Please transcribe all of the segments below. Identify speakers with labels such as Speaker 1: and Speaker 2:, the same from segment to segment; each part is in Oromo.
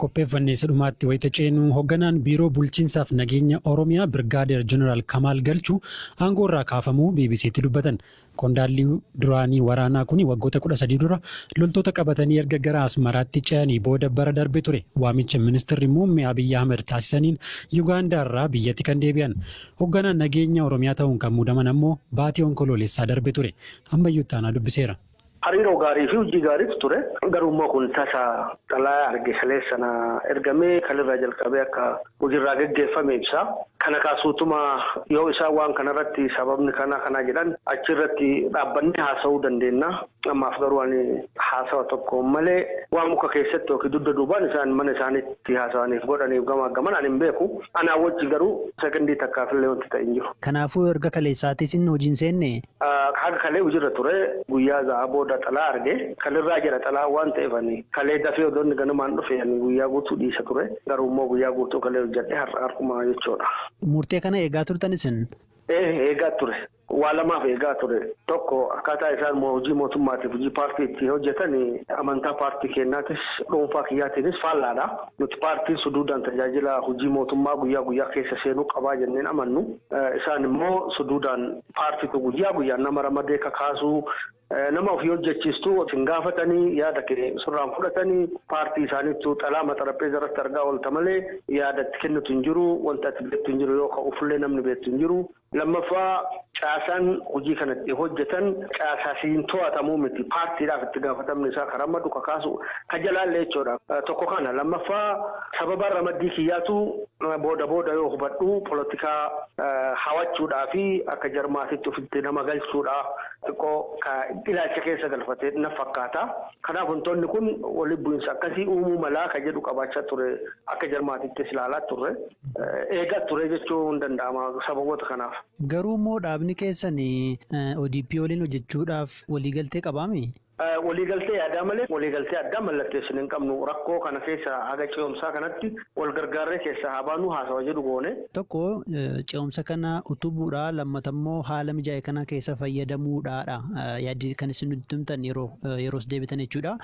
Speaker 1: qopheeffannee sadhumaatti wayita ceenu hoogganaan biiroo bulchiinsaaf nageenya Oromiyaa Birgaadeer Jenaral Kamal galchuu aangoorraa kaafamuu BBC'tti dubbatan. Qondaalli duraanii waraanaa kun waggoota 13 dura loltoota qabatanii erga gara Asmaraatti ce'anii booda bara darbe ture. Waamicha ministeerri muummee Abiyyi Ahmed taasisaniin Yugaandaarraa biyyatti kan deebi'an. Hoogganaan nageenya Oromiyaa ta'uun kan muudaman ammoo baatii onkoloolessaa darbe ture. Ammayyuu taanaa dubbiseera.
Speaker 2: Hariiroo gaarii fi hojii gaariitu ture. Garuu kun tasa xalaa argisiilee sana ergamee kalirraa jalqabee akka hojiirraa geggeeffame ibsa. Kana kaasuutuma yoo isaan waan kanarratti sababni kana jedhan achirratti dhaabbannee haasa'uu dandeenya. Ammaaf garuu ani haasawa tokko malee waan muka keessatti yookiin dudda duubaan isaan mana isaaniitti haasa'aniif godhaniif gaman ani hin beeku. Anaa wajji garuu sekondii takkaafillee wanti ta'e hin jiru.
Speaker 3: Kanaafuu erga kaleessaatis inni hojiin seenne?
Speaker 2: Haga kalee hojiirra ture guyyaa za'a booda xalaa arge kalirraa jedha xalaa waan ta'eefani kalee dafee odoonni ganamaan dhufe guyyaa guutuu dhiisa ture garuu immoo guyyaa guutuu kalee hojjedhe har'uma jechuudha.
Speaker 3: Murtee kana eegaa turtan isin?
Speaker 2: Eegaa ture. Waa lamaaf eegaa ture. Tokko akkaataa isaan hojii mootummaatiif hojii paartiitti hojjetan amantaa paartii kennaatis dhuunfaa kiyyaatiinis faallaadha. Nuti paartiin suduudhaan tajaajila hojii mootummaa guyyaa keessa seenuu qabaa jenneen amannu. Isaan immoo suduudhaan paartiitu guyyaa nama ramadee kakaasuu nama ofii hojjechiistuu isin gaafatanii yaada surraan fudhatanii paartii isaaniitu xalaa maxarapheeza irratti argaa oolta malee yaada itti kennitu hin jiru wanta itti beektu hin jiru yoo ka'uufillee namni beektu hin jiru. Lammaffaa caasaan hojii kanatti hojjetan caasaasiin to'atamuu miti paartiidhaaf itti gaafatamni isaa karaa maddu kakaasu kajalaallee jechuudha. Tokko kana lammaffaa sababa ramaddii kiyyaatu booda yoo hubadhu polotikaa hawachuudhaa fi akka jarmaatitti ofitti nama galchuudhaa xiqqoo ilaalcha keessa galfatee na fakkaata. Kanaaf wantoonni kun walitti bu'iinsa akkasii uumuu malaa ka jedhu qabaachaa ture akka jarmaatittis ilaalaa turre eegaa ture jechuun hin danda'ama sababoota kanaaf.
Speaker 3: Garuu immoo dhaabni keessan ODP waliin hojjechuudhaaf waliigaltee qabaami?
Speaker 2: Waliigaltee yaadaa malee waliigaltee addaa mallatteessin hin qabnu rakkoo kana keessa haga ce'umsaa kanatti wal gargaarree keessa haa baanu haasawa jedhu goone.
Speaker 3: Tokko ce'umsa kana utubuudha lammatammoo haala mijaa'e kana keessa fayyadamuudhaadha. Yaaddi kan isin nutti himtan yeroos deebitan jechuudha.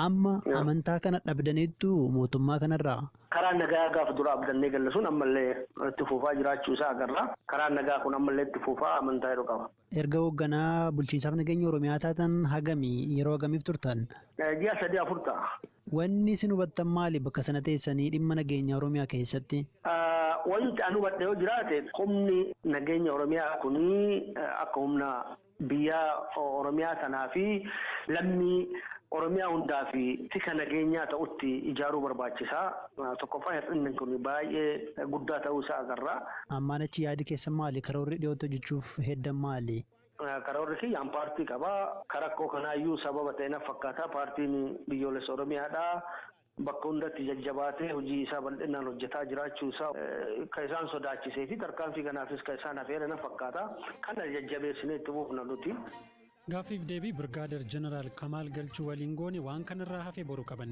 Speaker 3: Amma amantaa kana dhabdaniittu mootummaa kanarraa?
Speaker 2: Karaa nagaa gaafa dura abdannee galle sun ammallee itti fufaa jiraachuu isaa agarra. Karaa nagaa kun ammallee itti fufaa amantaa jedhu qaba.
Speaker 3: Erga hoogganaa bulchiinsaaf nageenya Oromiyaa taatan hagamii yeroo hagamiif turtan?
Speaker 2: Ji'a 3-4 ta'a.
Speaker 3: Wanni isin hubattan maali bakka sana teessanii dhimma nageenya Oromiyaa keessatti?
Speaker 2: Wanti ani hubadhe yoo jiraate humni nageenya Oromiyaa kunii akka humna biyya Oromiyaa sanaa fi lammii Oromiyaa hundaa fi tika nageenyaa ta'utti ijaaruu barbaachisaa. Tokkoffaa hir'inni kun baay'ee guddaa ta'uu isaa agarra.
Speaker 3: Ammaan achi yaadi keessa maali? Karoorri dhiyootti hojjechuuf heddan maali?
Speaker 2: Karoorri kiyyaan paartii qabaa. Karakkoo kanaayyuu sababa ta'e na fakkaata. Paartiin biyyoolessa Oromiyaadhaa. Bakka hundatti jajjabaatee hojii isaa bal'inaan hojjetaa jiraachuu isaa kan isaan sodaachisee fi tarkaanfii kanaafis kan isaan hafeera na fakkaata. Kana jajjabeessinee itti fufna nuti.
Speaker 1: Gaaffiif deebii Birgaadeer Jenaral Kamal galchuu waliin goone waan kanarraa hafe boru qaban.